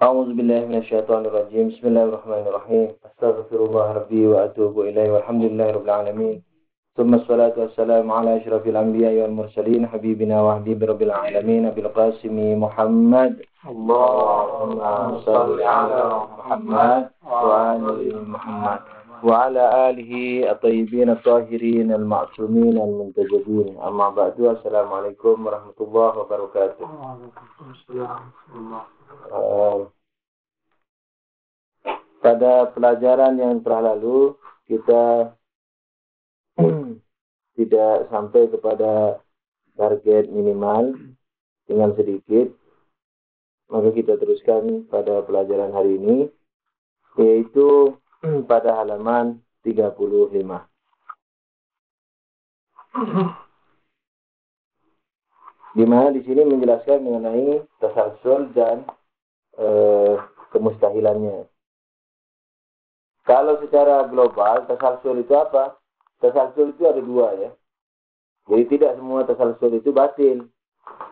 أعوذ بالله من الشيطان الرجيم. بسم الله الرحمن الرحيم. أستغفر الله ربي وأتوب إليه والحمد لله رب العالمين. ثم الصلاة والسلام على أشرف الأنبياء والمرسلين حبيبنا وحبيب رب العالمين أبي القاسم محمد. اللهم صل على محمد وآل محمد وعلى آله الطيبين الطاهرين المعصومين المنتجبين. أما بعد. Assalamualaikum warahmatullahi wabarakatuh. Pada pelajaran yang telah lalu kita tidak sampai kepada target minimal, tinggal sedikit. Maka kita teruskan pada pelajaran hari ini, yaitu pada halaman 35. Di mana di sini menjelaskan mengenai tasalsul dan kemustahilannya. Kalau secara global, tasalsul itu apa? Tasalsul itu ada dua ya. Jadi tidak semua tasalsul itu batil.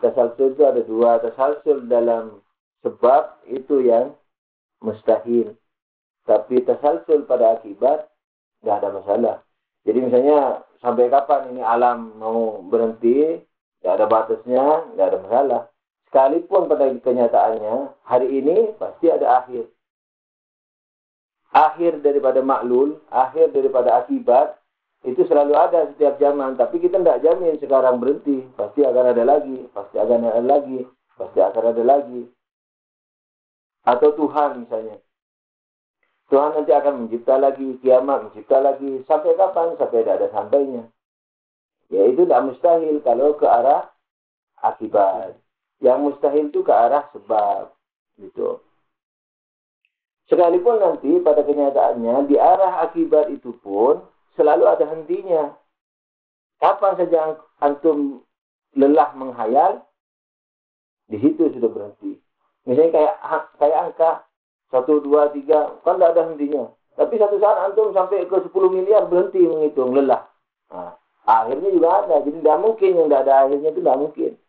Tasalsul itu ada dua. Tasalsul dalam sebab itu yang mustahil. Tapi tasalsul pada akibat, tidak ada masalah. Jadi misalnya, sampai kapan ini alam mau berhenti, tidak ada batasnya, tidak ada masalah. Sekalipun pada kenyataannya, hari ini pasti ada akhir. Akhir daripada maklul, akhir daripada akibat, itu selalu ada setiap zaman. Tapi kita tidak jamin sekarang berhenti. Pasti akan ada lagi, pasti akan ada lagi, pasti akan ada lagi. Atau Tuhan misalnya. Tuhan nanti akan mencipta lagi, kiamat mencipta lagi. Sampai kapan? Sampai tidak ada sampainya. Ya itu tidak mustahil kalau ke arah akibat. Yang mustahil itu ke arah sebab. Gitu. Sekalipun nanti pada kenyataannya di arah akibat itu pun selalu ada hentinya. Kapan saja antum lelah menghayal, di situ sudah berhenti. Misalnya kayak angka 1, 2, 3, kan tidak ada hentinya. Tapi satu saat antum sampai ke 10 miliar berhenti menghitung, lelah. Nah, akhirnya juga ada. Jadi tidak mungkin yang tidak ada akhirnya itu tidak mungkin.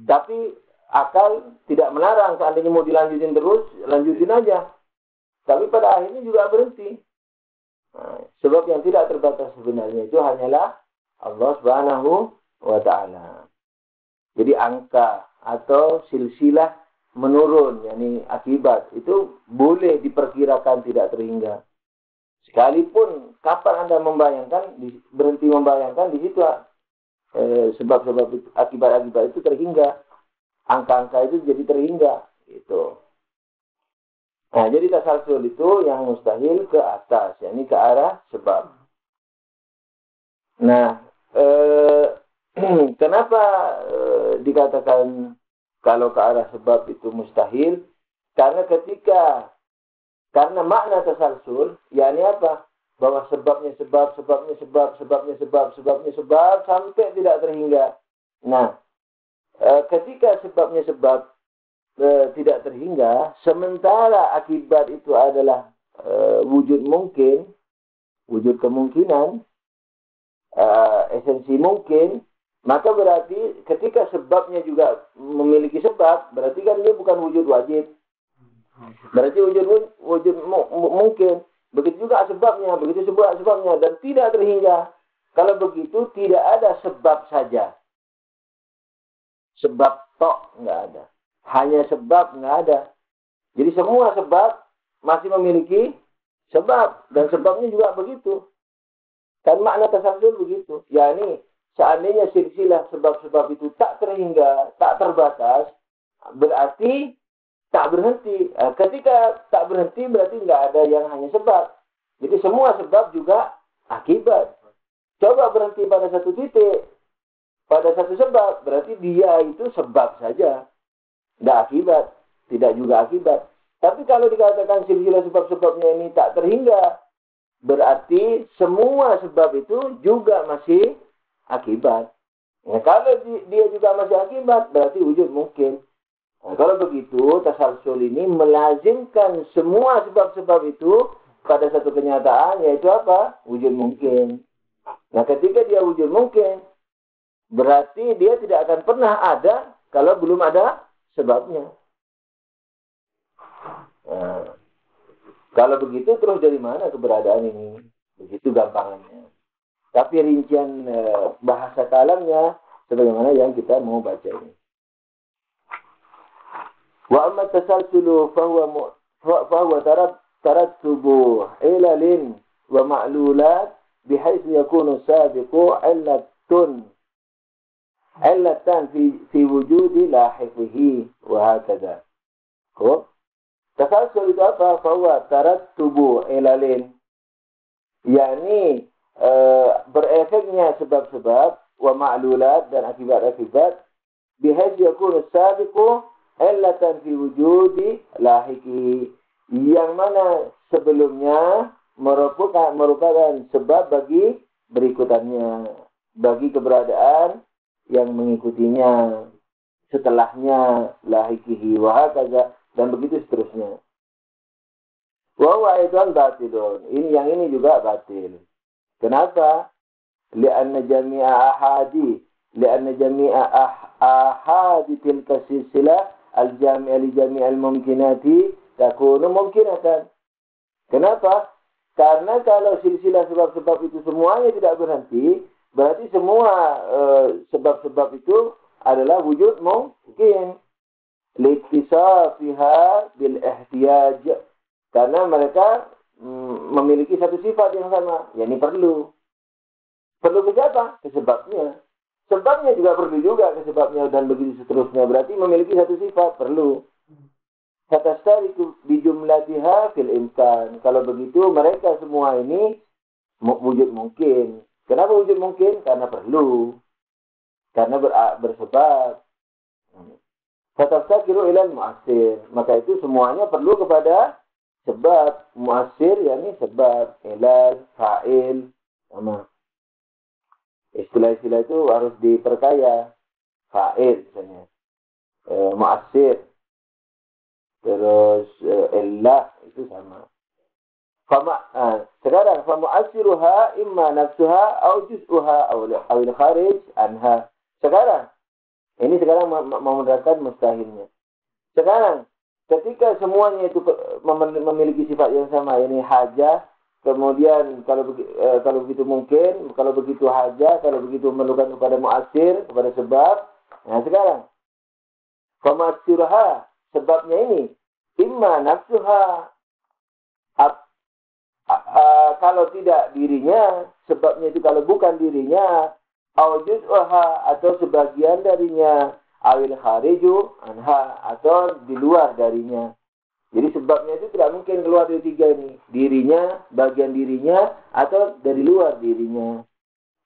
Tapi akal tidak melarang, seandainya mau dilanjutin terus, lanjutin aja. Tapi pada akhirnya juga berhenti. Nah, sebab yang tidak terbatas sebenarnya itu hanyalah Allah Subhanahu wa Ta'ala. Jadi angka atau silsilah menurun, yakni akibat, itu boleh diperkirakan tidak terhingga. Sekalipun kapan Anda membayangkan, berhenti membayangkan, di situ sebab-sebab akibat-akibat itu terhingga. Angka-angka itu jadi terhingga. Gitu. Nah, jadi tasalsul itu yang mustahil ke atas, yakni ke arah sebab. Nah, kenapa dikatakan kalau ke arah sebab itu mustahil? Karena makna tasalsul, yakni apa? Bahwa sebabnya sebab, sampai tidak terhingga. Nah, ketika sebabnya sebab tidak terhingga, sementara akibat itu adalah wujud mungkin, wujud kemungkinan, esensi mungkin, maka berarti ketika sebabnya juga memiliki sebab, berarti kan dia bukan wujud wajib. Berarti wujud mungkin. Begitu juga sebabnya, begitu sebabnya dan tidak terhingga. Kalau begitu tidak ada sebab saja. Sebab tok nggak ada. Hanya sebab nggak ada. Jadi semua sebab masih memiliki sebab. Dan sebabnya juga begitu. Dan makna tasalsul begitu. Yakni seandainya silsilah sebab-sebab itu tak terhingga, tak terbatas, berarti tak berhenti. Ketika tak berhenti berarti nggak ada yang hanya sebab. Jadi semua sebab juga akibat. Coba berhenti pada satu titik. Pada satu sebab, berarti dia itu sebab saja. Tidak akibat. Tidak juga akibat. Tapi kalau dikatakan silsilah sebab-sebabnya ini tak terhingga, berarti semua sebab itu juga masih akibat. Nah, kalau dia juga masih akibat, berarti wujud mungkin. Nah, kalau begitu, tasalsul ini melazimkan semua sebab-sebab itu pada satu kenyataan, yaitu apa? Wujud mungkin. Nah, ketika dia wujud mungkin, berarti dia tidak akan pernah ada kalau belum ada sebabnya. Kalau begitu terus dari mana keberadaan ini? Begitu gampangannya. Tapi rincian bahasa kalamnya sebagaimana yang kita mau baca ini. Wa amma tasalsulu fahuwa tarattubu ilalin wa ma'lulat bihaythu yakunu sabiqu illatan fi wujudi lahiqihi wa hakadha. Tasalsul itu apa? Fahuwa tarattubu ilalin, yakni berefeknya sebab-sebab wa ma'lulat dan akibat-akibat bihaythu yakunu sabiqu illatan fi wujudi lahiqihi, yang mana sebelumnya merupakan sebab bagi berikutannya, bagi keberadaan yang mengikutinya setelahnya, lahiqihi wa hakaza, dan begitu seterusnya. Wa huwa aidan batilun, yang ini juga batil. Kenapa? Lianna jami'a ahadi tilka silsilah al-jami'a li jami'al mumkinati takunu mumkinatan. Kenapa? Karena kalau silsilah sebab-sebab itu semuanya tidak berhenti, berarti semua sebab-sebab itu adalah wujud mungkin. Liktisafiha bil ihtiyaj. Karena mereka memiliki satu sifat yang sama, yakni perlu. Perlu ke siapa? Ke sebabnya. Sebabnya juga perlu juga ke sebabnya, dan begitu seterusnya. Berarti memiliki satu sifat, perlu. Fatastariku bijumlatiha fil imkan. Kalau begitu mereka semua ini wujud mungkin. Kenapa wujud mungkin? Karena perlu. Karena bersebab. Fatastakiru ilal mu'asir. Maka itu semuanya perlu kepada sebab. Mu'asir yakni sebab. Ilal, fa'il. Sama. Istilah-istilah itu harus diperkaya. Fa'il misalnya. Mu'asir. Terus illah itu sama. Sekarang famu'assiruha imma nafsuha au juz'uha au al-kharij anha. Sekarang mau menerangkan mustahilnya. Sekarang ketika semuanya itu memiliki sifat yang sama, yakni hajah, kemudian kalau begitu mungkin, kalau begitu hajah, kalau begitu memerlukan kepada mu'assir, kepada sebab. Nah sekarang famu'assiruha, sebabnya ini imma nafsuha, kalau tidak dirinya, sebabnya itu kalau bukan dirinya, au juz'uha, atau sebagian darinya, awil khariju anha, atau di luar darinya. Jadi sebabnya itu tidak mungkin keluar dari tiga ini, dirinya, bagian dirinya, atau dari luar dirinya.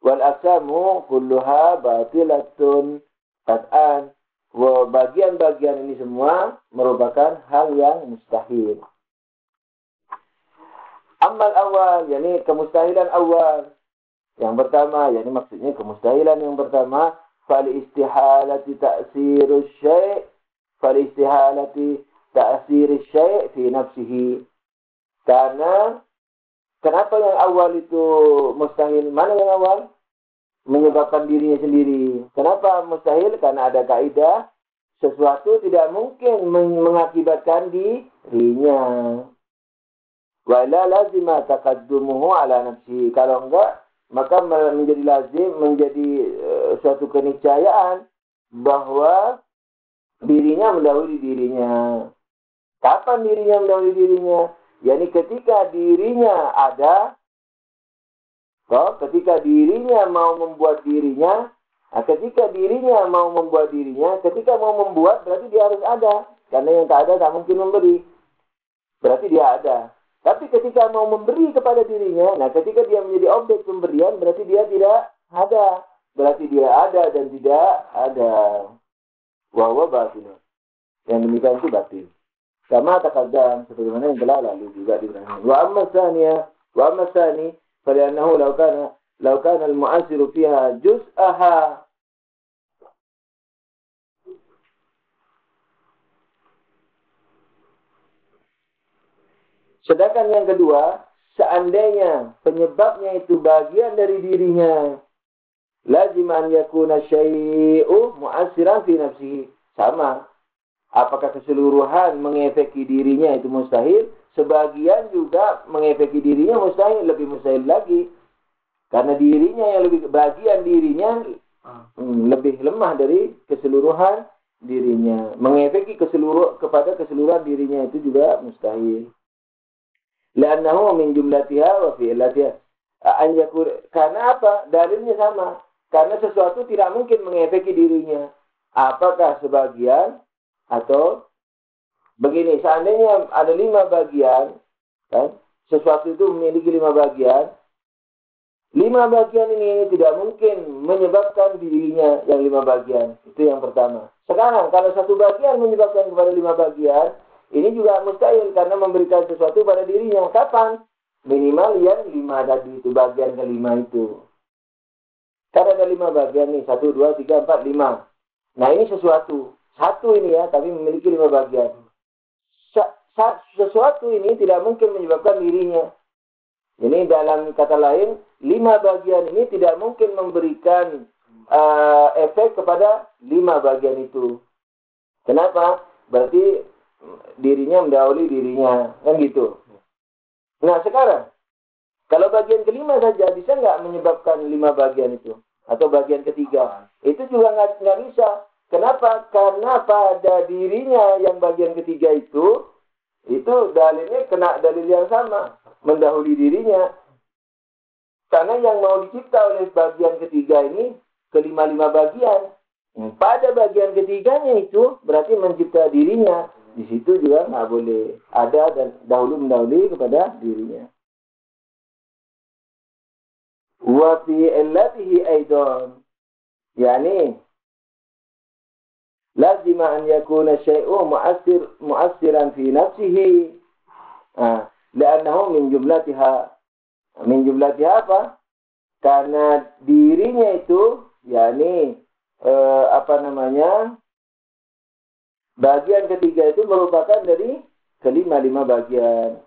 Wal aqsamu kulluha batilatun qat'an. Bagian-bagian ini semua merupakan hal yang mustahil. Amal awal, yakni kemustahilan awal. Yang pertama, yakni maksudnya kemustahilan yang pertama, fal istihalati ta'sirus syai', fal istihalati ta'sirus syai' fi nafsihi. Karena kenapa yang awal itu mustahil? Mana yang awal? Menyebabkan dirinya sendiri. Kenapa mustahil? Karena ada kaidah sesuatu tidak mungkin mengakibatkan dirinya. Wa la lazima taqaddumuhu ala nafsi. Kalau enggak, maka menjadi lazim, menjadi suatu keniscayaan bahwa dirinya mendahului dirinya. Kapan dirinya mendahului dirinya? yakni ketika dirinya ada, ketika dirinya mau membuat dirinya, ketika dirinya mau membuat dirinya, ketika mau membuat berarti dia harus ada, karena yang tak ada tak mungkin memberi, berarti dia ada. Tapi ketika mau memberi kepada dirinya, nah ketika dia menjadi objek pemberian berarti dia tidak ada, berarti dia ada dan tidak ada. Wa batil. Yang demikian itu batil. Sama taqaddam sebagaimana yang telah lalu juga diterangkan. Wa amma tsani فلأنه لو كان المؤثر فيها جزءها sedangkan yang kedua, seandainya penyebabnya itu bagian dari dirinya, lazim an yakuna syai'u mu'assiran fi nafsihi. Sama. Apakah keseluruhan mengefeki dirinya itu mustahil? sebagian juga mengefeki dirinya mustahil, lebih mustahil lagi. Karena dirinya yang lebih, bagian dirinya lebih lemah dari keseluruhan dirinya. Mengefeki kepada keseluruhan dirinya itu juga mustahil. Li'annahu min jumlatiha wa fi'latiha. Karena apa? Dalilnya sama. Karena sesuatu tidak mungkin mengefeki dirinya. Apakah sebagian atau begini, seandainya ada 5 bagian, kan? Sesuatu itu memiliki 5 bagian. 5 bagian ini tidak mungkin menyebabkan dirinya yang 5 bagian. Itu yang pertama. Sekarang, kalau satu bagian menyebabkan kepada 5 bagian, ini juga mustahil karena memberikan sesuatu pada dirinya. Kapan? Minimal yang 5 tadi itu, bagian kelima itu. Karena ada 5 bagian nih, 1, 2, 3, 4, 5. Nah ini sesuatu. Satu ini ya, tapi memiliki 5 bagian. Sesuatu ini tidak mungkin menyebabkan dirinya. Ini dalam kata lain, 5 bagian ini tidak mungkin memberikan efek kepada 5 bagian itu. Kenapa? Berarti dirinya mendahului dirinya. Kan gitu. Nah sekarang, kalau bagian kelima saja bisa nggak menyebabkan 5 bagian itu? Atau bagian ketiga? Itu juga nggak bisa. Kenapa? Karena pada dirinya yang bagian ketiga itu dalilnya kena dalil yang sama. Mendahului dirinya. Karena yang mau dicipta oleh bagian ketiga ini kelima-lima bagian. Pada bagian ketiganya itu berarti mencipta dirinya. Di situ juga nggak boleh ada dan dahulu mendahului kepada dirinya. Wa fi illatihi aidan. Yani lazima an yakuna syai'u mu'assiran fi nafsihi. Li'annahu min jumlatiha. Min jumlatiha apa? Karena dirinya itu, yakni bagian ketiga itu merupakan dari kelima-lima bagian.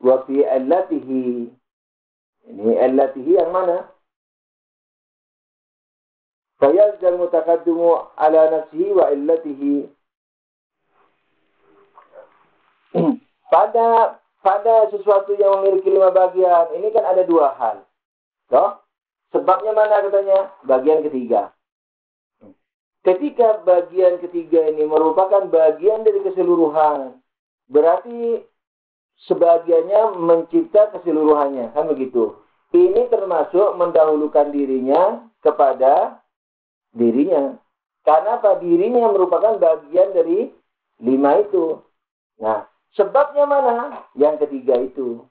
Wa fi illatihi. Ini illatihi yang mana? Fayazal mutakaddimu ala nafsihi wa illatihi. Pada sesuatu yang memiliki 5 bagian, ini kan ada 2 hal. Toh? Sebabnya mana katanya? Bagian ketiga. Ketika bagian ketiga ini merupakan bagian dari keseluruhan, berarti sebagiannya mencipta keseluruhannya. Kan begitu. Ini termasuk mendahulukan dirinya kepada dirinya. Karena apa? Dirinya merupakan bagian dari 5 itu. Nah, sebabnya mana? Yang ketiga itu.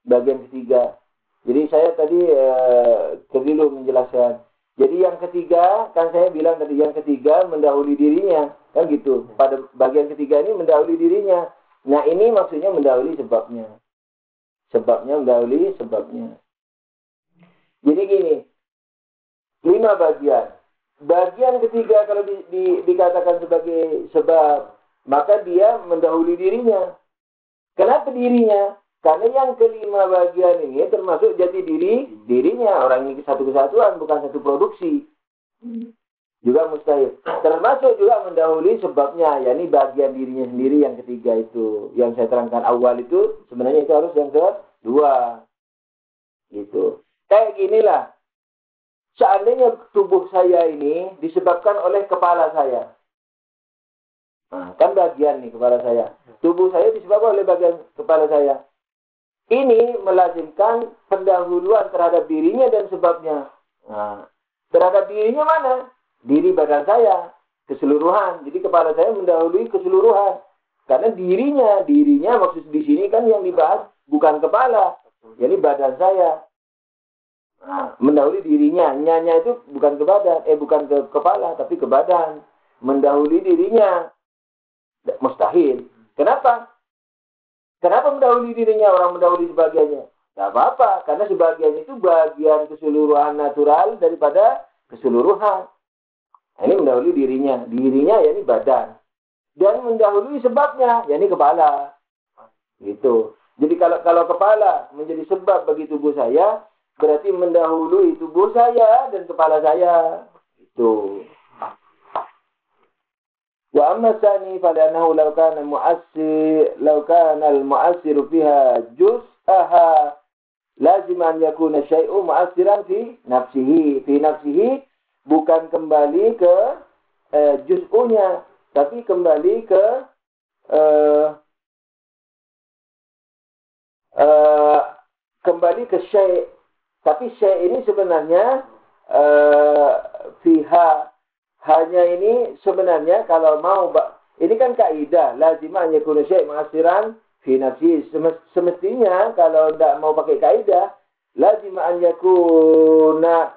Bagian ketiga. Jadi saya tadi keliru menjelaskan. Jadi yang ketiga, kan saya bilang tadi yang ketiga mendahului dirinya. Kan gitu. Pada bagian ketiga ini mendahului dirinya. Nah ini maksudnya mendahului sebabnya. Sebabnya mendahului sebabnya. Jadi gini. 5 bagian. Bagian ketiga kalau dikatakan sebagai sebab, maka dia mendahului dirinya. Kenapa dirinya? Karena yang kelima bagian ini termasuk jati dirinya. Orang ini satu kesatuan, bukan satu produksi. Juga mustahil. Termasuk juga mendahului sebabnya. yakni bagian dirinya sendiri yang ketiga itu. Yang saya terangkan awal itu, sebenarnya itu harus yang kedua. Gitu. Kayak ginilah. Seandainya tubuh saya ini disebabkan oleh kepala saya. Nah, kan bagian nih kepala saya. Tubuh saya disebabkan oleh bagian kepala saya. Ini melazimkan pendahuluan terhadap dirinya dan sebabnya. Nah, terhadap dirinya mana? Diri badan saya. Keseluruhan. Jadi kepala saya mendahului keseluruhan. Karena dirinya maksud di sini kan yang dibahas bukan kepala. Jadi badan saya. Nah, mendahului dirinya. Nyanya itu bukan ke badan. Bukan ke kepala, tapi ke badan. Mendahului dirinya. Mustahil. Kenapa? Kenapa mendahului dirinya? Orang mendahului sebagiannya. Tidak apa-apa. Karena sebagian itu bagian keseluruhan natural daripada keseluruhan. Nah, ini mendahului dirinya. Dirinya yakni badan. Dan mendahului sebabnya yakni kepala. Gitu. Jadi kalau kepala menjadi sebab bagi tubuh saya, berarti mendahului tubuh saya dan kepala saya. Itu. Wa amma tsani falanahu law kana al-mu'assir fiha juz'aha lazim an yakuna syai'u mu'assiran fi nafsihi bukan kembali ke juz'unya, tapi kembali ke syai'. Tapi syai' ini sebenarnya fiha, hanya ini sebenarnya kalau mau, ini kan kaidah lazimah yakuna syai' mu'assiran fi nafsi. Semestinya kalau tidak mau pakai kaidah lazimah an yakuna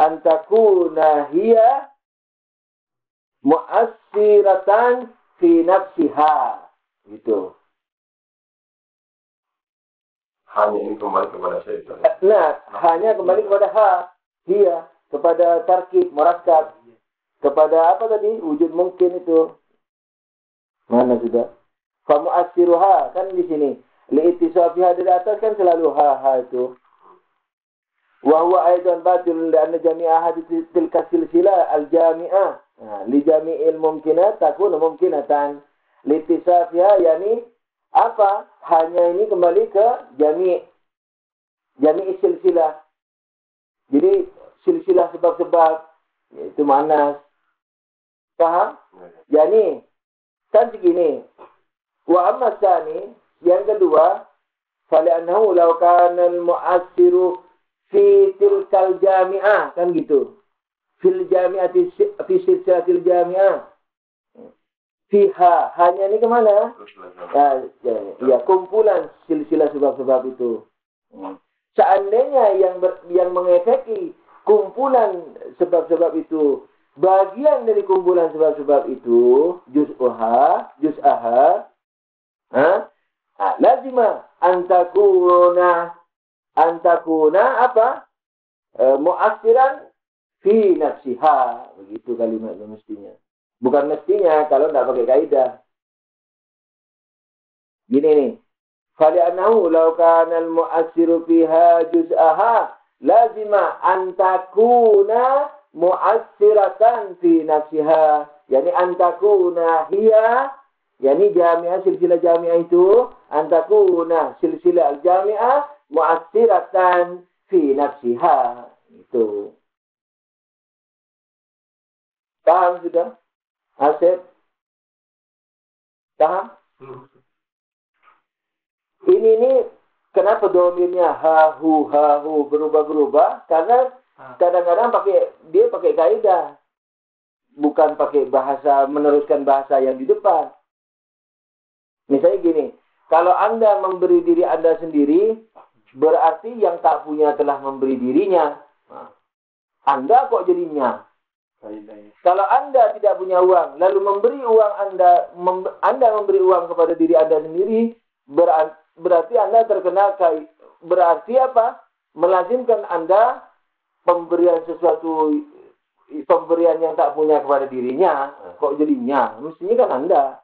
an takuna hiya mu'assiratan fi nafsiha, gitu. Hanya ini kembali kepada syaitan. Nah, hanya kembali kepada hiya, kepada tarkib, murakkab, kepada apa tadi? Wujud mungkin itu. Mana sudah? Fa mu'assiruha, kan di sini. Li'ittisafiha dari atas kan selalu itu. Wa huwa aidan batil li'anna jami'a hadits tilka silsilah al-jami'ah. Li jami'il mumkinat takunu mumkinatan. Li'ittisafiha yani apa? Hanya ini kembali ke jami' silsilah. Jadi silsilah sebab-sebab itu manas. Paham? Yani kan begini. Wa amma tsani, yang kedua, fali'annahu law kana al-mu'assiru fi tilkal jami'ah, kan gitu. Fil jami'ati fi silsilatil jami'ah. Fiha, hanya ini kemana? Ya, kumpulan silsilah sebab-sebab itu. Seandainya yang mengefeki kumpulan sebab-sebab itu, bagian dari kumpulan sebab-sebab itu, juz'aha, lazimah antakuna apa? Mu'assiran fi nafsiha, begitu kalimatnya mestinya. Bukan mestinya kalau tidak pakai kaidah. Gini nih. Fali'annahu law kana al-mu'assiru fiha juz'aha lazima an takuna mu'assiratan fi nafsiha. Yani an takuna hiya, yani jami'ah, silsilah jami'ah itu, an takuna silsilah al-jami'ah mu'assiratan fi nafsiha. Itu. Paham sudah? Asep? Paham? Ini kenapa domirnya hahu berubah-berubah? Karena kadang-kadang dia pakai kaidah, bukan pakai bahasa, meneruskan bahasa yang di depan. Misalnya gini, kalau Anda memberi diri Anda sendiri, berarti yang tak punya telah memberi dirinya. Anda kok jadinya? Kalau Anda tidak punya uang, lalu memberi uang Anda memberi uang kepada diri Anda sendiri, berarti Anda terkena berarti apa? Melazimkan Anda pemberian yang tak punya kepada dirinya. Kok jadinya? Mestinya kan Anda.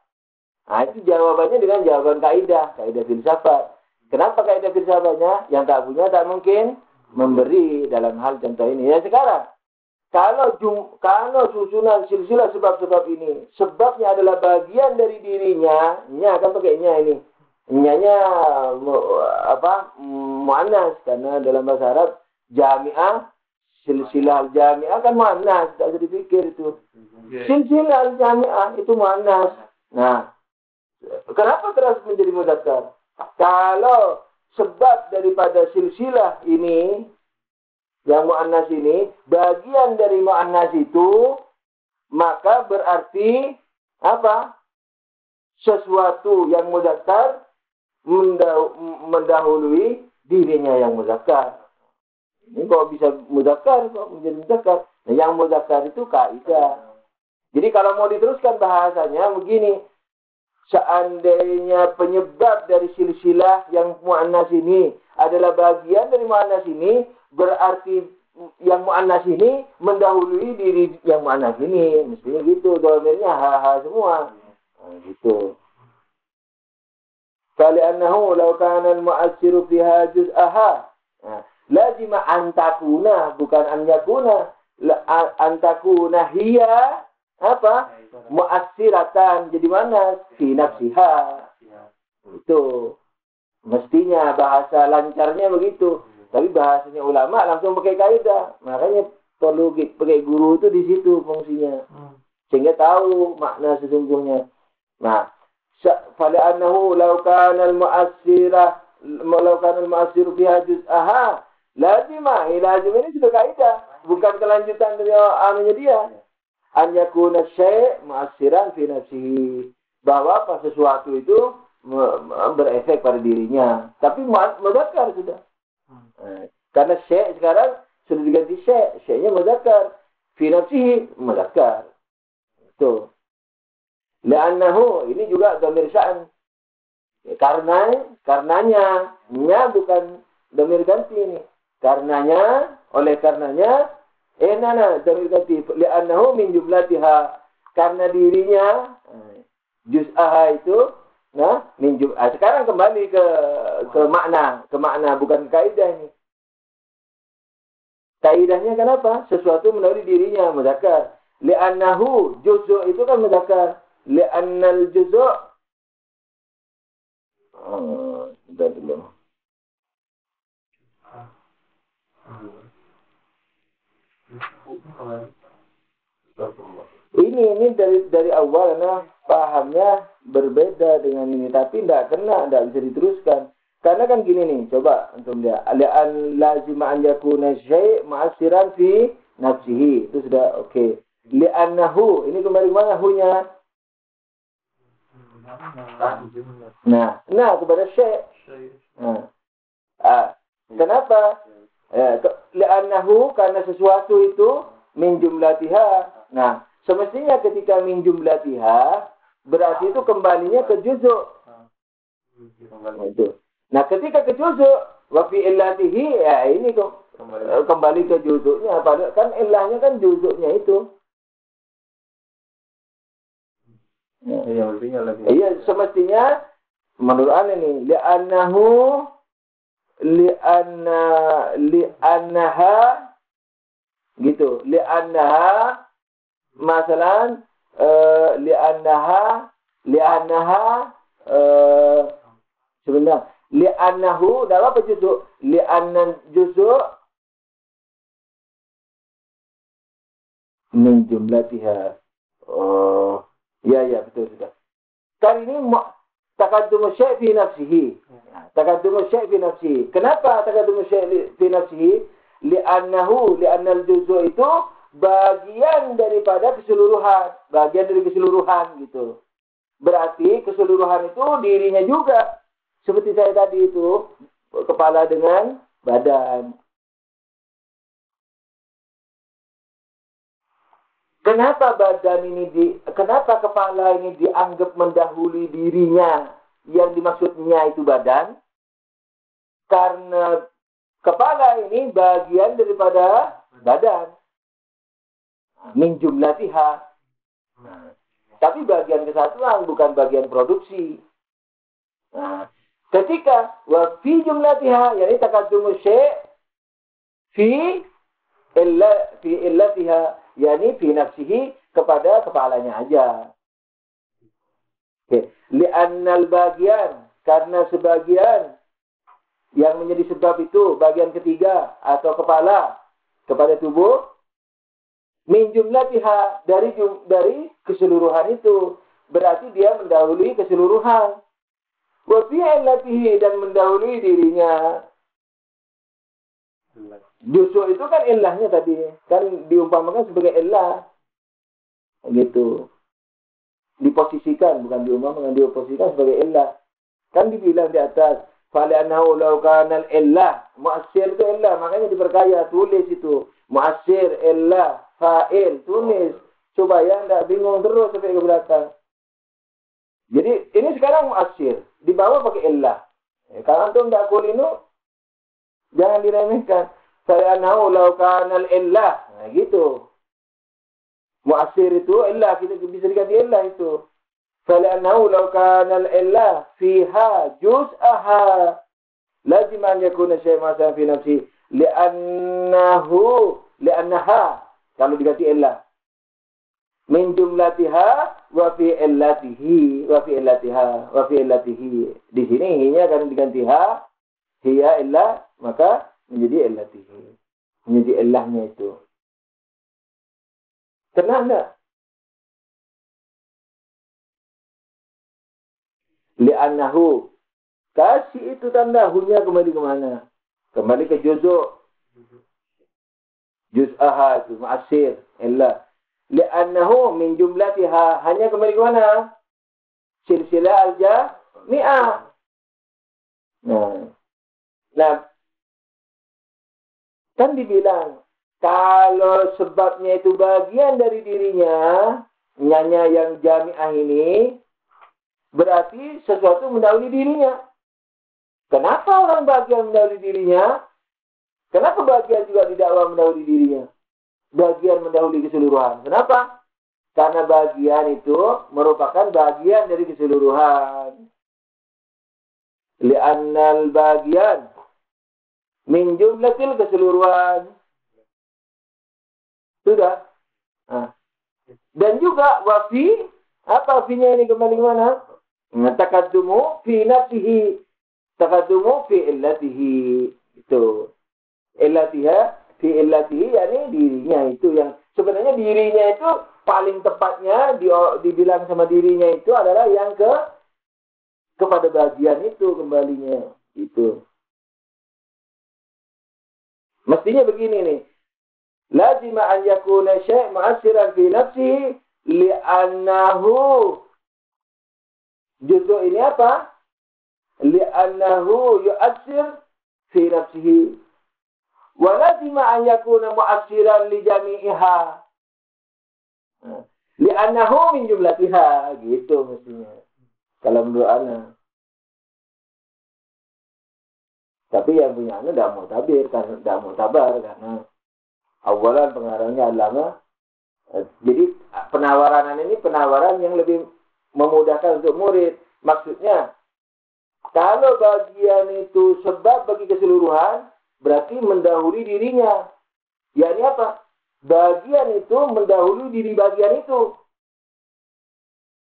Nah, itu jawabannya dengan jawaban kaidah filsafat. Kenapa kaidah filsafatnya? Yang tak punya tak mungkin memberi, dalam hal contoh ini. Ya sekarang, kalau susunan silsilah sebab-sebab ini, sebabnya adalah bagian dari dirinya, kan pakainya ini. Nyanya muannas, karena dalam bahasa Arab jami'ah, silsilah jami'ah kan muannas, tak usah dipikir itu. Silsilah jami'ah itu muannas. Nah, kenapa terus menjadi mudzakkar? Kalau sebab daripada silsilah ini, yang mu'annas ini, bagian dari mu'annas itu, maka berarti apa? Sesuatu yang mudzakkar mendahului dirinya yang mudzakkar. Ini kok bisa mudzakkar, kok menjadi mudzakkar? Nah, yang mudzakkar itu kaidah. Jadi kalau mau diteruskan bahasanya begini, seandainya penyebab dari silsilah yang mu'annas ini adalah bagian dari mu'annas ini, berarti yang mu'annas ini mendahului diri yang mu'annas ini. Mestinya gitu, domirnya semua. Nah, gitu. Fali'annahu law kana al-mu'assiru fiha juz'aha. Lazima an takuna, bukan an yakuna. An takuna hiya, Apa? Mu'assiratan. Jadi mana? Fi nafsiha. Itu. Mestinya bahasa lancarnya begitu. Tapi bahasanya ulama langsung pakai kaidah. Makanya perlu pakai guru itu di situ fungsinya. Sehingga tahu makna sesungguhnya. Nah, fali'annahu law kana al-mu'assiru fiha juz'aha lazima. Lazim ini sudah kaidah. Bukan kelanjutan dari anunya dia. An yakuna syai' mu'assiran fi nafsihi. Bahwa apa sesuatu itu berefek pada dirinya. Tapi muzakkar sudah. Karena syai' sekarang sudah diganti syai'. Syai'nya muzakkar. Fi nafsihi muzakkar. Itu. Li'annahu ini juga dhamir sya'an. Karenanya. Nya bukan dhamir ganti ini. Karenanya, oleh karenanya, dhamir ganti. Li'annahu min jumlatiha. Karena dirinya, juz'aha itu, nah, min jum'ah. Sekarang kembali ke makna. Ke makna, bukan kaidah ini. Kaidahnya kenapa? Sesuatu melalui dirinya, muzakkar. Li'annahu, juz'u itu kan muzakkar. Li'annal juz'u. Sudah dulu. Ini dari awal nah pahamnya berbeda dengan ini, tapi tidak bisa diteruskan. Karena kan gini nih, coba untuk dia. Li'an lazima an yakuna syai' mu'assiran fi nafsihi. Itu sudah oke. Li'annahu, ini kembali mana hu-nya? Nah, kepada syai'. Kenapa? Li'annahu, karena sesuatu itu min jumlatiha. Nah, semestinya ketika min jumlatiha, berarti itu kembalinya ke juzuk. Itu. Nah, ketika ke juzuk, wa fi illatihi, ya ini kembali ke juzuknya. Padahal kan illahnya kan juzuknya itu. Iya, semestinya menurut ana ini li'annaha gitu. Li'annaha masalan li'annaha sebenarnya li'annahu dalam apa juzuk? Li'annan juzuk min jumlatiha. Oh, ya betul sudah. Kan ini taqaddum syai' fi nafsihi. Taqaddum syai' fi nafsihi. Kenapa taqaddum syai' fi nafsihi? Li'annal juzuk itu bagian daripada keseluruhan, bagian dari keseluruhan gitu. Berarti keseluruhan itu dirinya juga. Seperti saya tadi itu, kepala dengan badan. Kenapa kenapa kepala ini dianggap mendahului dirinya? Yang dimaksudnya itu badan. Karena kepala ini bagian daripada badan. Min jumlatiha. Tapi bagian kesatuan, bukan bagian produksi. Nah, ketika wa fi jumlatiha, yani taqaddumu syai' fi illatiha, yani fi nafsihi, kepada kepalanya aja. Li'annal bagian, karena sebagian yang menjadi sebab itu, bagian ketiga atau kepala kepada tubuh, min jumlatiha, dari keseluruhan itu, berarti dia mendahului keseluruhan. Wa fi illatihi, dan mendahului dirinya. Justru itu kan illahnya tadi, kan diumpamakan sebagai illah. Gitu. Diposisikan, bukan diumpamakan, diposisikan sebagai illah. Kan dibilang di atas, fali'annahu law kana al-illah, mu'assir itu illah, makanya diperkaya, tulis itu. Mu'assir, illah, fa'il, tulis. Supaya anda bingung terus sampai ke belakang. Jadi ini sekarang mu'assir, dibawa pakai illah. Kalau antum tidak kulinu, jangan diremehkan. Fali'annahu law kana al-illah. Nah gitu. Mu'assir itu illah, kita bisa diganti illah itu. Fali'annahu law kana al-illah fiha juz'aha lazim an yakuna syai' ma'asan fi nafsi li'annaha, kalau diganti illah. Min jumlatiha wa fi illatihi wa fi illatiha wa fi illatihi. Di sini hinya akan diganti ha, hiya illah, maka menjadi illatihi. Menjadi illahnya itu. Kena enggak? Li'annahu. Kasih itu tanda hunya kembali ke mana? Kembali ke juzuk. Juz'aha itu ma'asir illah. Li'annahu min jumlatiha, hanya kembali ke mana? Silsilah al-jami'ah. Nah, kan dibilang kalau sebabnya itu bagian dari dirinya, nyanya yang jami'ah ini, berarti sesuatu mendahului dirinya. Kenapa orang bagian mendahului dirinya? Kenapa bagian juga didakwa mendahului dirinya? Bagian mendahului keseluruhan. Kenapa? Karena bagian itu merupakan bagian dari keseluruhan. Li'annal bagian min jumlatil keseluruhan. Sudah. Nah. Dan juga wafi, apa finya ini kembali ke mana? Takaddumu fi nafsihi, takaddumu fi illatihi. Itu. Illatiha fi illatihi, yakni dirinya itu yang sebenarnya dirinya itu paling tepatnya dibilang sama dirinya itu adalah yang kepada bagian itu kembalinya. Itu. Mestinya begini nih. Lazima an yakuna syai' mu'assiran fi nafsihi li'annahu. Juzuk ini apa? Li'annahu yu'assir fi nafsihi. Wa lazima an yakuna mu'assiran li jami'iha. Li'annahu min jumlatiha. Gitu mestinya. Kalau menurut ana. Tapi yang punya ana tidak mau tabir, karena tidak mau tabar, karena awalan pengarangnya alama. Jadi penawaran ini penawaran yang lebih memudahkan untuk murid. Maksudnya, kalau bagian itu sebab bagi keseluruhan, berarti mendahului dirinya. Yakni apa? Bagian itu mendahului diri bagian itu.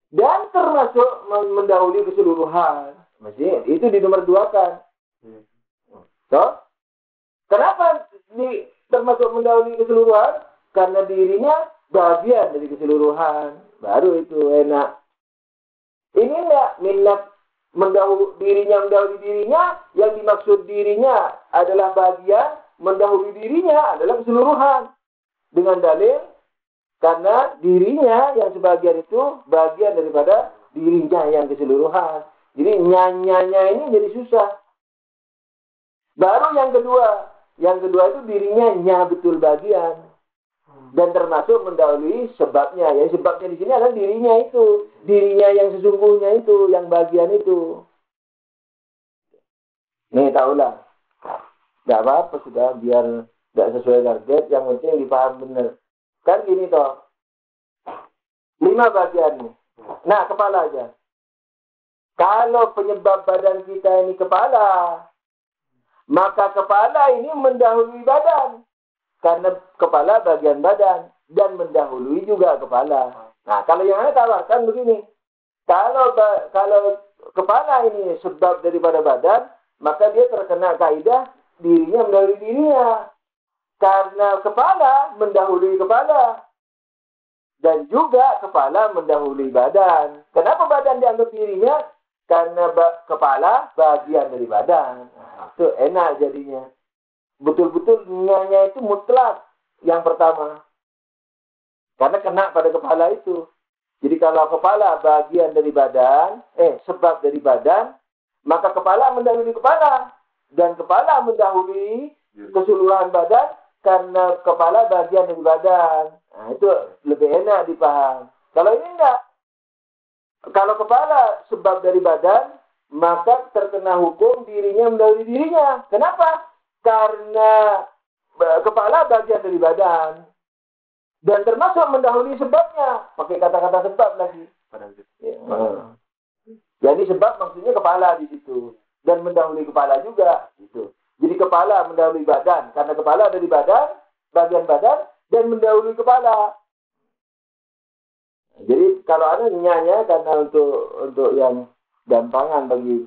Dan termasuk mendahului keseluruhan. Maksudnya, itu di nomor 2 kan. So, kenapa termasuk mendahului keseluruhan? Karena dirinya bagian dari keseluruhan. Baru itu enak. Ini enggak minat dirinya mendahului dirinya. Yang dimaksud dirinya adalah bagian, mendahului dirinya adalah keseluruhan. Dengan dalil, karena dirinya yang sebagian itu bagian daripada dirinya yang keseluruhan. Jadi nyanyanya ini jadi susah. Baru yang kedua. Yang kedua itu dirinya betul bagian. Dan termasuk mendahului sebabnya. Yang sebabnya di sini adalah dirinya itu. Dirinya yang sesungguhnya itu. Yang bagian itu. Nih tahulah. Tidak apa-apa sudah. Biar tidak sesuai target. Yang penting dipaham benar. Kan gini toh. 5 bagian nih. Nah kepala aja. Kalau penyebab badan kita ini kepala. Maka kepala ini mendahului badan. Karena kepala bagian badan. Dan mendahului juga kepala. Nah, kalau yang saya tawarkan begini. Kalau kepala ini sebab daripada badan. Maka dia terkena kaidah dirinya mendahului dirinya. Karena kepala mendahului kepala. Dan juga kepala mendahului badan. Kenapa badan dianggap dirinya? Karena kepala bagian dari badan. Nah, itu enak jadinya. Betul-betul nyanya itu mutlak. Yang pertama. Karena kena pada kepala itu. Jadi kalau kepala bagian dari badan. Sebab dari badan. Maka kepala mendahului kepala. Dan kepala mendahului keseluruhan badan. Karena kepala bagian dari badan. Nah, itu lebih enak dipaham. Kalau ini enggak. Kalau kepala sebab dari badan, maka terkena hukum dirinya mendahului dirinya. Kenapa? Karena kepala bagian dari badan. Dan termasuk mendahului sebabnya. Pakai kata-kata sebab lagi. Ya. Jadi sebab maksudnya kepala di situ. Dan mendahului kepala juga. Gitu. Jadi kepala mendahului badan. Karena kepala dari badan, bagian badan, dan mendahului kepala. Jadi kalau ada nyanya karena untuk yang gampangan bagi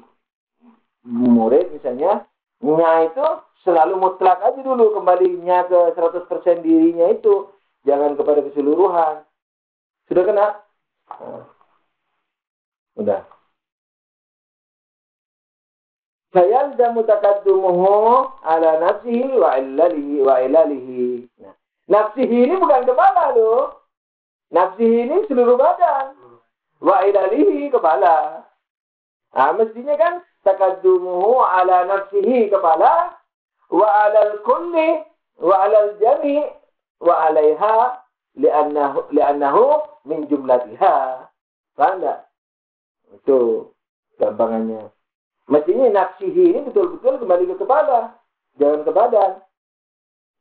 murid misalnya, nya itu selalu mutlak aja dulu, kembalinya ke 100% dirinya itu, jangan kepada keseluruhan. Sudah kena? Udah. Fayalzamu taqaddumuhu ala nafsihi wa ilalihi. Nah, nafsihi ini bukan kepala loh. Nafsihi ini seluruh badan. Wa ilalihi kepala. Nah, mestinya kan taqaddumuhu ala nafsihi kepala wa alal kulli wa alal jami' wa alaiha li'annahu min jumlatiha. Paham enggak? Itu gampangannya. Mestinya nafsihi ini betul-betul kembali ke kepala, jangan ke badan.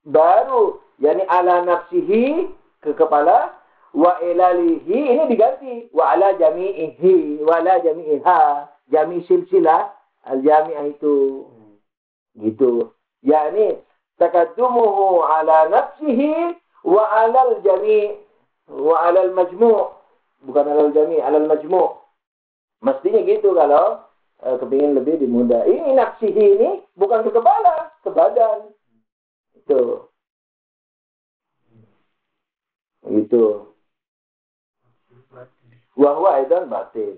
Baru, yakni ala nafsihi ke kepala, wa ilalihi ini diganti, wa ala jami'ihi, wa ala jami'iha, jami' silsilah, al-jami'ah itu. Gitu. Yakni, taqaddumuhu ala nafsihi, wa ala al-jami' wa ala al-majmu' bukan ala al-jami' ala al-majmu' mestinya gitu kalau kepingin lebih dimudah. Ini nafsihi ini bukan ke kepala, ke badan. Itu. Itu. Wahwa itu batin.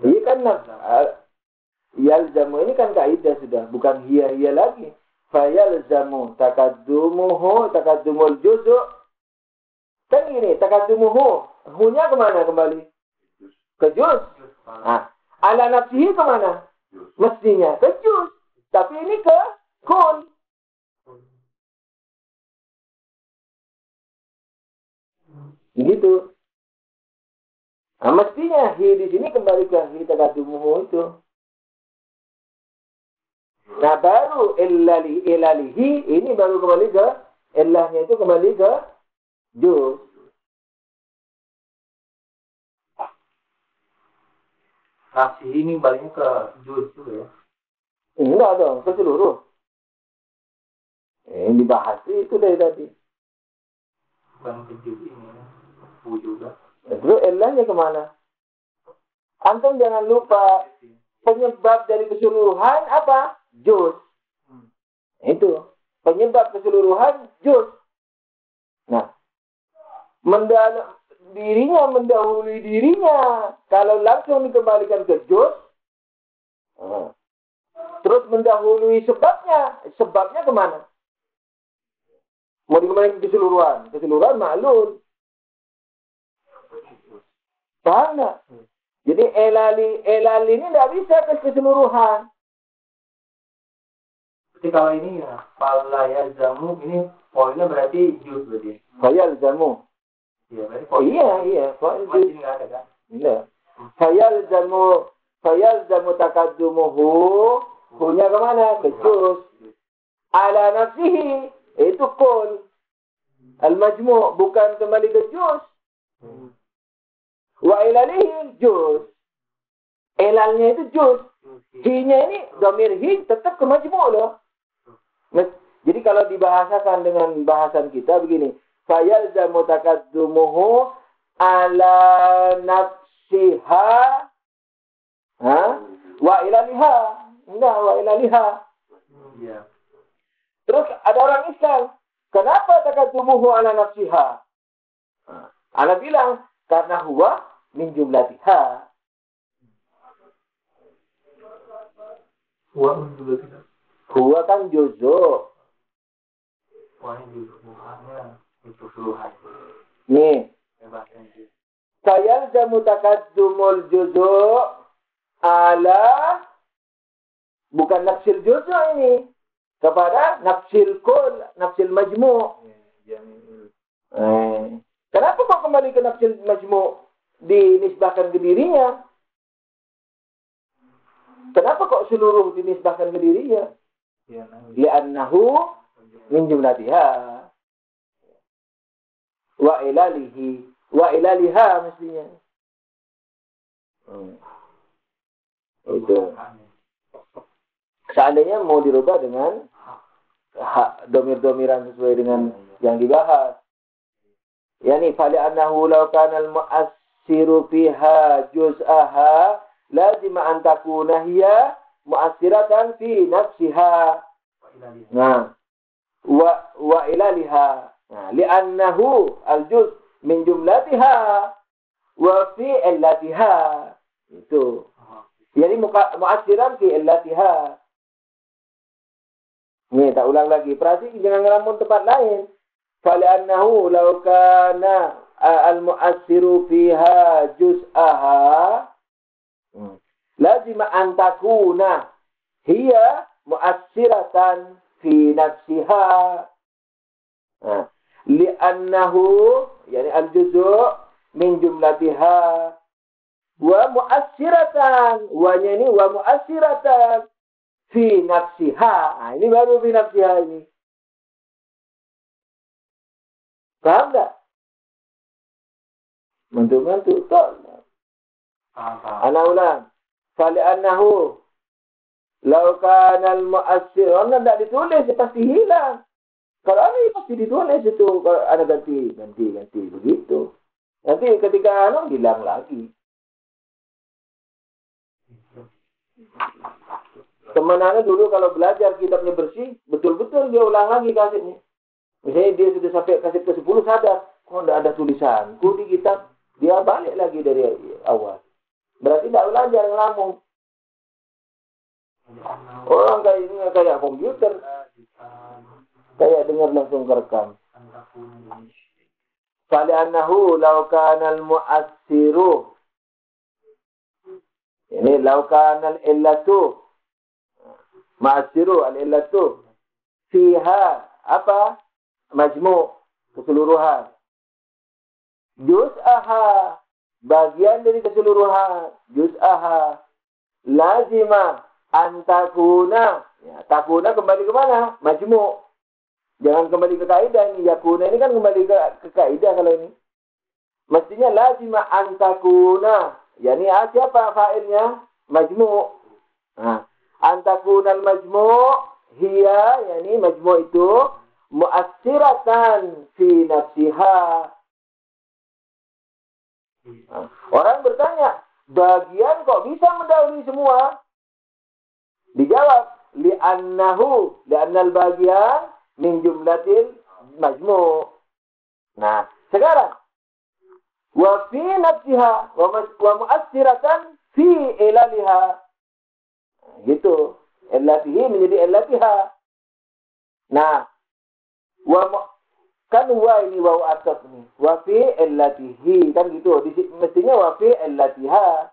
Ini kan yalzamu ini kan kaidah sudah, bukan hiya lagi. Fayalzamu taqaddumul juz'. Kan gini, taqaddumuhu. Hunya kemana kembali? Ke juz. Nah, ala nafsihi kemana? Mestinya ke juz. Tapi ini ke kun. Gitu. Nah, mestinya hi di sini kembali ke hi taqaddumuhu itu. Nah, baru ilalihi ini baru kembali ke illahnya itu kembali ke juz. Nafsi ini baliknya ke juz juga ya? Enggak dong, ke seluruh. Yang dibahas itu dari tadi. Bukan ke juz ini ya? Juga. Terus elahnya kemana? Antum jangan lupa penyebab dari keseluruhan apa? Juz. Itu. Penyebab keseluruhan juz. Nah, dirinya mendahului dirinya. Kalau langsung dikembalikan ke juz, terus mendahului sebabnya. Sebabnya kemana? Mau dikembalikan ke keseluruhan. Keseluruhan maklum. Paham nggak? Jadi elali ini tidak bisa ke keseluruhan. Jadi kalau ini ya, falaya jamu ini poinnya berarti juz berarti. Fayal jamu. Iya, berarti iya. Ini nggak ada kan? Iya. Fayal jamu taqaddumuhu. Punya kemana? Ke juz. Ala nafsihi. Itu kul. Al-majmu' bukan kembali ke juz. Wa ilalihi juz. Ilalnya itu juz. Hi-nya ini, dhamir hi tetap ke majmu' loh. Jadi kalau dibahasakan dengan bahasan kita begini. Fayalzamu taqaddumuhu ala nafsiha wa ilaliha. Enggak, wa ilaliha. Iya. Terus ada orang Islam. Kenapa taqaddumuhu ala nafsiha? Ana bilang, karena huwa min jumlatiha. Huwa min jumlatiha. Huwa kan juzu. Wah, ini bukannya itu keseluruhan. Nih. Hebatnya. Fayalzamu taqaddumul juzu ala bukan nafsil juzu ini. Kepada nafsil kul, nafsil majmu'. Kenapa kok kembali ke nafsil majmu' dinisbahkan ke dirinya? Kenapa kok seluruh dinisbahkan ke dirinya? Li'annahu min jumlatiha. Wa ilalihi. Wa ilaliha mestinya. Itu. Seandainya mau dirubah dengan domir-domiran sesuai dengan yang dibahas. Yani fali'annahu law kana al-mu'assiru fiha juz'aha lazim an takuna hiya mu'assiratan fi nafsiha. Nah, wa ilaliha. Nah, li'annahu al-juz' min jumlatiha wa fi illatiha. Itu. Jadi mu'assiran fi illatiha. Nih, tak ulang lagi. Perhati jangan ngelamun tempat lain. Fali'annahu law kana al-mu'assiru fiha juz'aha lazim an takuna hiya mu'assiratan fi nafsiha. Li'annahu yani al-juz' min jumlatiha wa mu'assiratan wa yani wa mu'assiratan fi nafsiha. Nah, ini baru fi nafsiha ini. Paham tak? Mantu-mantu tak. Ana ulang. Fali'annahu law kana al-mu'assir. Orang tak ditulis, dia pasti hilang. Kalau ada, pasti ditulis itu. Kalau ada ganti. Begitu. Nanti ketika hilang lagi. Teman Ana dulu kalau belajar kitabnya bersih, betul-betul dia ulang lagi kasetnya. Misalnya dia sudah sampai kaset ke-10 sadar, kok tidak ada tulisanku di kitab, dia balik lagi dari awal. Berarti tidak belajar ngelamun. Orang kayak komputer, kayak dengar langsung kerekam. Fali'annahu law kana al-mu'assiru. Ini law kana al-illatu. Ma'assiru al-illatu. Fiha apa? Majmu' keseluruhan. Juz'aha bagian dari keseluruhan. Juz'aha lazima antakuna. Ya, takuna kembali ke mana? Majmu'. Jangan kembali ke kaidah ini. Yakuna ini kan kembali ke kaidah kalau ini. Mestinya lazima antakuna. Yani siapa fa'ilnya? Majmu'. Nah, antakunal majmu' hiya yani majmu' itu mu'assiratan fi nafsiha. Orang bertanya, bagian kok bisa mendahului semua? Dijawab, li'annal bagian min jumlatil majmu'. Nah, sekarang wa fi nafsiha wa mu'assiratan fi ilaliha. Gitu. Illatihi menjadi illatiha. Nah, kan wa ini waw ataf nih. Wa fi illatihi kan gitu. Mestinya wa fi illatiha.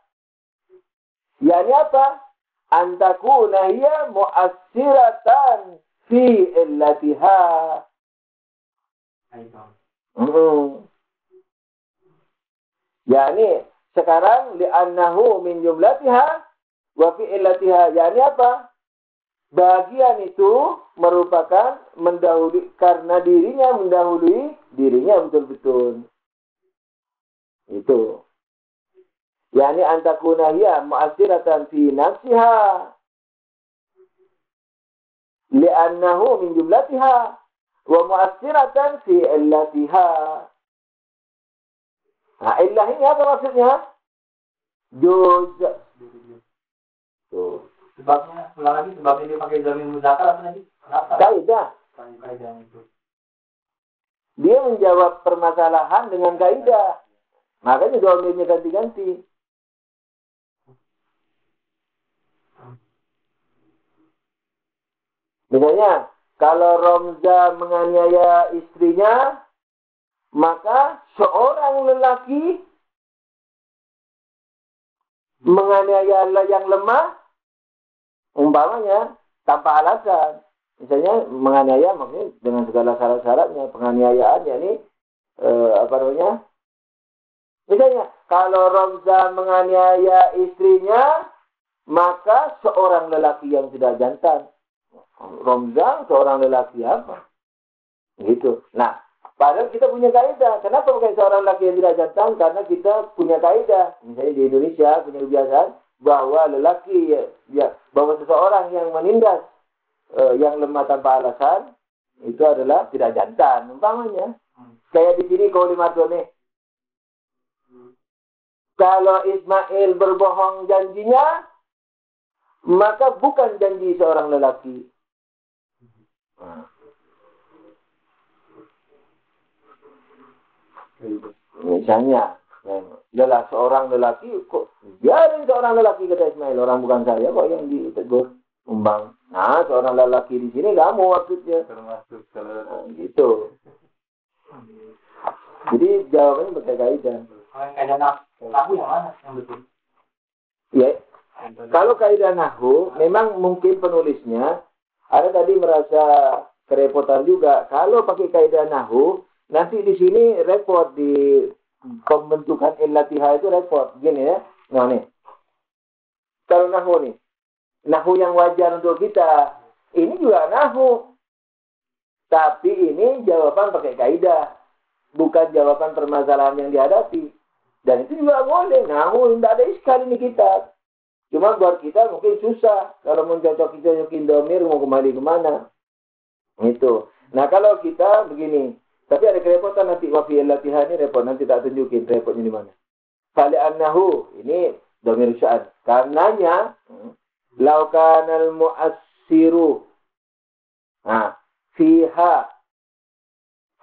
Yani apa? Antakuna hiya mu'assiratan fi illatiha. Yani sekarang li'annahu min jumlatiha wa fi illatiha. Yani apa? Bagian itu merupakan mendahului karena dirinya mendahului dirinya betul-betul. Itu. Yani antakuna hiya mu'assiratan fi nafsiha li'annahu min jumlatiha wa mu'assiratan fi illatiha. Nah, illah ini apa maksudnya? Juz. Tuh. Sebabnya, ulang lagi, sebabnya dia pakai zamir muzakkar apa tadi? Kaidah. Dia menjawab permasalahan dengan kaidah. Makanya dhamirnya ganti-ganti. Misalnya, kalau Romza menganiaya istrinya, maka seorang lelaki menganiaya yang lemah, umpamanya tanpa alasan. Misalnya menganiaya maksudnya dengan segala syarat-syaratnya. Penganiayaan yakni misalnya kalau Romza menganiaya istrinya, maka seorang lelaki yang tidak jantan. Romza seorang lelaki apa? Gitu. Nah, padahal kita punya kaidah. Kenapa pakai seorang lelaki yang tidak jantan? Karena kita punya kaidah. Misalnya di Indonesia punya kebiasaan bahwa lelaki bahwa seseorang yang menindas yang lemah tanpa alasan itu adalah tidak jantan umpamanya. Kayak di sini kalimatnya. Kalau Ismail berbohong janjinya, maka bukan janji seorang lelaki. Misalnya, adalah seorang lelaki, kok biarin seorang lelaki kata Ismail, orang bukan saya kok yang ditegur, umbang. Nah, seorang lelaki di sini kamu maksudnya. Termasuk Gitu. Jadi jawabannya pakai kaidah. Kaidah nahu yang mana yang betul? Ya. Kalau kaidah nahu, memang mungkin penulisnya ada tadi merasa kerepotan juga. Kalau pakai kaidah nahu, nanti di sini repot di pembentukan illatiha itu repot. Gini ya. Nah nih. Kalau nahu nih. Nahu yang wajar untuk kita. Ini juga nahu. Tapi ini jawaban pakai kaidah. Bukan jawaban permasalahan yang dihadapi. Dan itu juga boleh. Nahu tidak ada iskal ini kita. Cuma buat kita mungkin susah. Kalau mau cocok-cocokin domir mau kembali kemana. Itu. Nah kalau kita begini. Tapi ada kerepotan nanti. Wafiyal latihan ini repot. Nanti tak tunjukin repotnya di mana. Fali'an nahu. Ini domir sya'an. Karenanya. Laukanal mu'assiru. Nah. Fiha.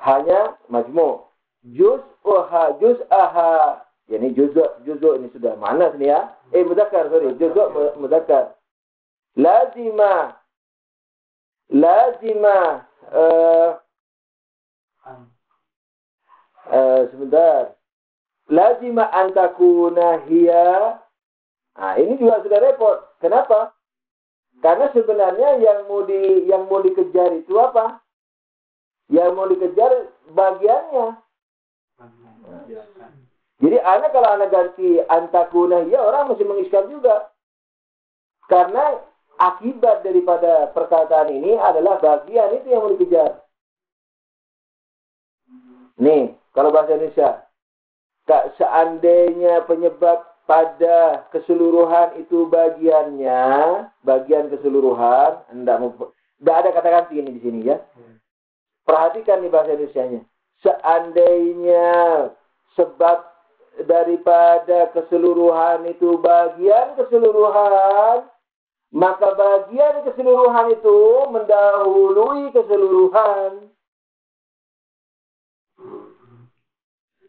Hanya majmu'. Juz'aha. Jadi juz'u ini sudah mana sini ya? Muzakkar, sorry. Juz'u muzakkar. Lazima. Sebentar. Lazima antakuna hiya. Nah, ini juga sudah repot. Kenapa? Karena sebenarnya yang mau dikejar itu apa? Yang mau dikejar bagiannya. Jadi kalau anak ganti antakuna ya orang mesti mengiskal juga. Karena akibat daripada perkataan ini adalah bagian itu yang mau dikejar. Nih, kalau bahasa Indonesia. Seandainya penyebab pada keseluruhan itu bagian keseluruhan, tidak ada kata ganti ini di sini ya. Perhatikan nih bahasa Indonesianya. Seandainya sebab daripada keseluruhan itu bagian keseluruhan, maka bagian keseluruhan itu mendahului keseluruhan.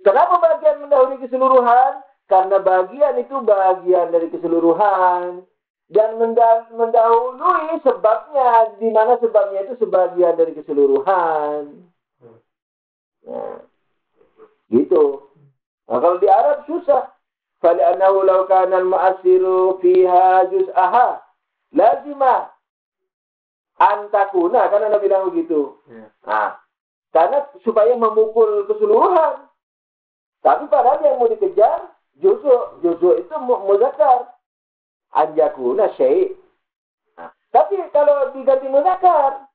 Kenapa bagian mendahului keseluruhan? Karena bagian itu bagian dari keseluruhan. Dan mendahului sebabnya, di mana sebabnya itu sebagian dari keseluruhan. Nah, gitu. Nah, kalau di Arab susah. Fali'annahu law kana al-mu'assiru fiha juz'aha lazima antakuna, kan Anda bilang begitu. Nah, karena supaya memukul keseluruhan. Tapi padahal yang mau dikejar juz'u itu muzakkar. Anjakuna syai'. Nah, tapi kalau diganti muzakkar,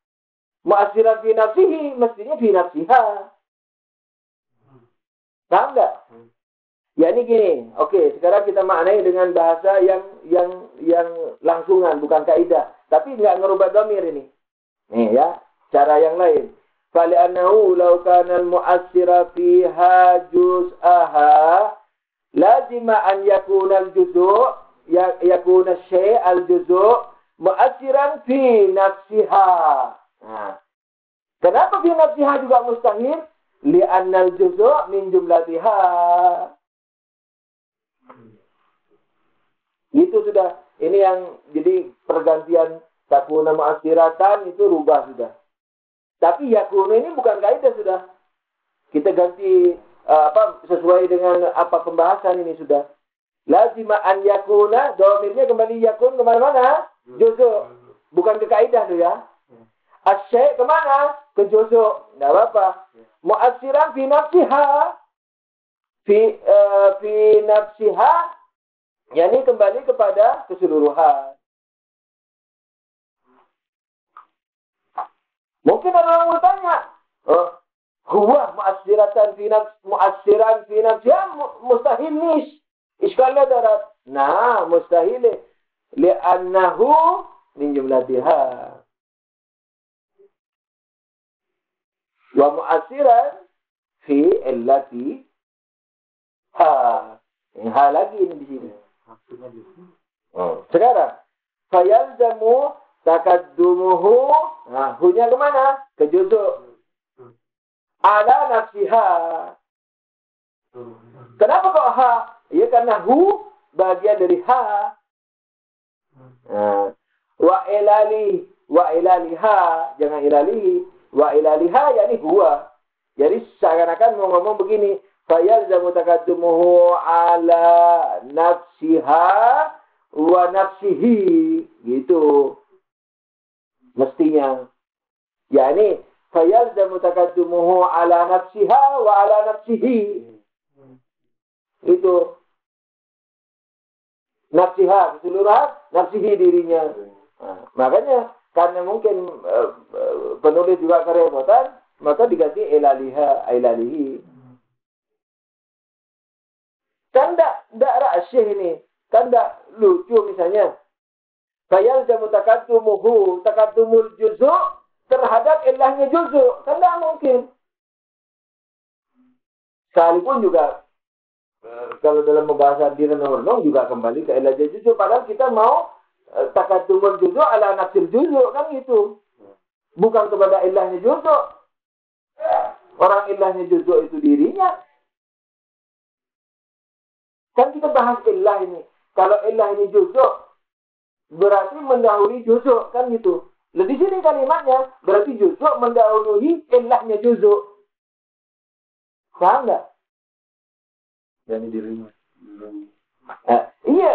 mu'assiran fi nafsihi, mestinya fi nafsiha. Paham nggak? Ya ini gini. Oke, sekarang kita maknai dengan bahasa yang langsungan, bukan kaidah. Tapi nggak ngerubah dhamir ini. Nih ya, cara yang lain. Fali'annahu law kana al-mu'assira fiha juz'aha lazima an yakuna al-juz' yakuna syai' al-juz' mu'assiran fi nafsiha. Nah, kenapa fi nafsiha juga mustahil? Li'anna al-juz' min jumlatiha. Itu sudah. Ini yang jadi pergantian takuna mu'assiratan itu rubah sudah. Tapi yakuna ini bukan kaidah sudah. Kita ganti sesuai dengan apa pembahasan ini sudah. Lazima an yakuna, dhamirnya kembali yakun kemana-mana? Juz'u. Bukan ke kaidah tuh ya. Asyai' kemana? Ke juz'u. Tidak apa-apa. Mu'assiran fi nafsiha. Fi nafsiha. Yani kembali kepada keseluruhan. Mungkin ada orang bertanya. Huwa mu'assiran fi nafsiha mustahil nis. Iskalnya darat. Nah, mustahil. Li'annahu min jumlatiha. Wa mu'assiran fi illati ha. Ha lagi ini di sini. Sekarang fayalzamu takaddumuhu. Nah, hunya kemana? Ke juzuk. Ala nafsiha. Kenapa kok ha? Ya karena hu bagian dari ha. Wa ilaliha, jangan ilalihi. Wa ilaliha yakni huwa. Jadi seakan-akan mau ngomong begini, fayalzamu takaddumuhu ala nafsiha wa nafsihi, gitu. Mestinya. Yani fayalzamu takaddumuhu ala nafsiha wa ala nafsihi. Itu. Nafsiha, keseluruhan, nafsihi dirinya. Nah, makanya, karena mungkin penulis juga kerepotan, maka diganti ilalihi. Kan tidak rasyih ini. Kan tidak lucu misalnya. Fayalzamu takaddumul juzuk terhadap ilahnya juzuk. Kan tidak mungkin. Sekalipun juga kalau dalam pembahasan diri renung juga kembali ke ilahnya juzuk. Padahal kita mau takaddumul juzuk ala nafsil juzuk. Kan gitu. Bukan kepada ilahnya juzuk. Orang ilahnya juzuk itu dirinya. Kan kita bahas ilah ini. Kalau ilah ini juzuk, berarti mendahului juzuk. Kan gitu. Di sini kalimatnya, berarti juzuk mendahului ilahnya juzuk. Paham nggak? Yani dirinya. Iya.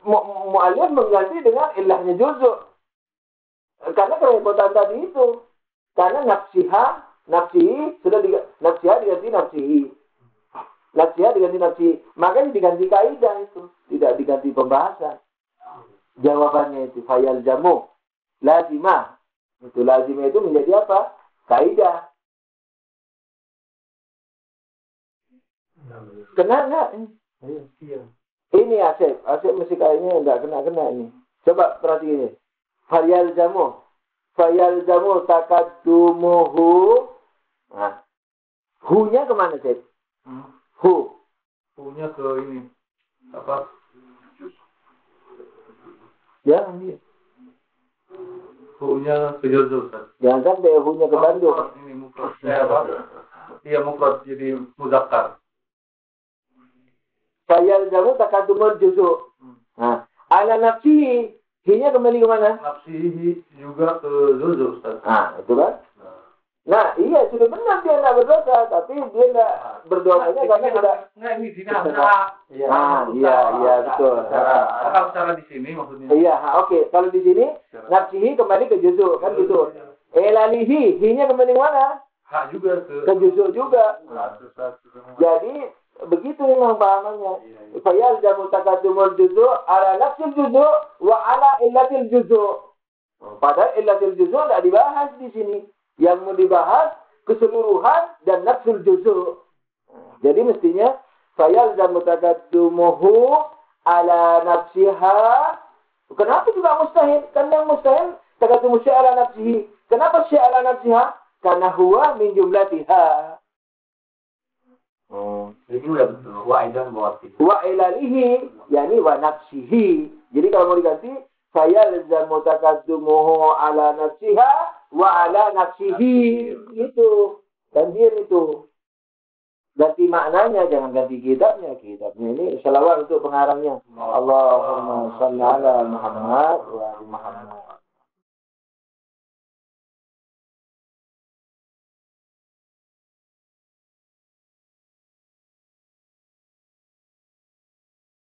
Mu'alif mengganti dengan ilahnya juzuk. Karena kerepotan tadi itu. Karena nafsihi, nafsiha diganti nafsihi. Nafsiha diganti nafsihi. Makanya diganti kaidah itu. Tidak diganti pembahasan. Jawabannya itu fayalzamu lazimah. Itu lazimah itu menjadi apa? Kaidah. Kena enggak? Iya. Ini Asep mesti kayaknya enggak kena ini. Coba perhatiin ini. Fayalzamu takaddumuhu. Nah. Hu-nya kemana, Asep? Hu. Hu-nya ke ini. Apa? Jangan dia. Hu-nya ke juzuk. Jangan sampai hu-nya ke Bandung. Ini mufrad. Iya, mufrad jadi muzakkar. Fayalzamu takaddumul juzuk. Nah, ala nafsihi, hi-nya kembali ke mana? Nafsihi juga ke juzuk, Ustaz. Nah, itu kan? Nah, iya sudah benar dia enggak berdosa, tapi dia enggak berdosanya karena tidak. Enggak, ini sini antara. Iya, betul. Kalau secara di sini maksudnya. Iya, oke. Kalau di sini nafsihi kembali ke juzuk, kan gitu. Elalihi, hi-nya kembali ke mana? Hak juga ke juzuk juga. Jadi begitu memang pahamannya. Fayalzamu takaddumul juzuk ala nafsil juzuk wa ala illatil juzuk. Padahal illatil juzuk tidak dibahas di sini. Yang mau dibahas keseluruhan dan nafsul juzuk. Jadi mestinya fayalzamu takaddumuhu ala nafsiha. Kenapa juga mustahil? Kan yang mustahil takaddumu syai' ala nafsihi. Kenapa syai' ala nafsiha? Karena huwa min jumlatiha. Jadi udah betul. Wa aidan wa ilalihi, yani wa nafsihi. Jadi kalau mau diganti, fayalzamu takaddumuhu ala nafsiha wa ala nafsihi. Itu. Gantian itu. Ganti maknanya, jangan ganti kitabnya. Kitabnya ini selawat untuk pengarangnya. Allahumma shalli ala Muhammad wa ali Muhammad.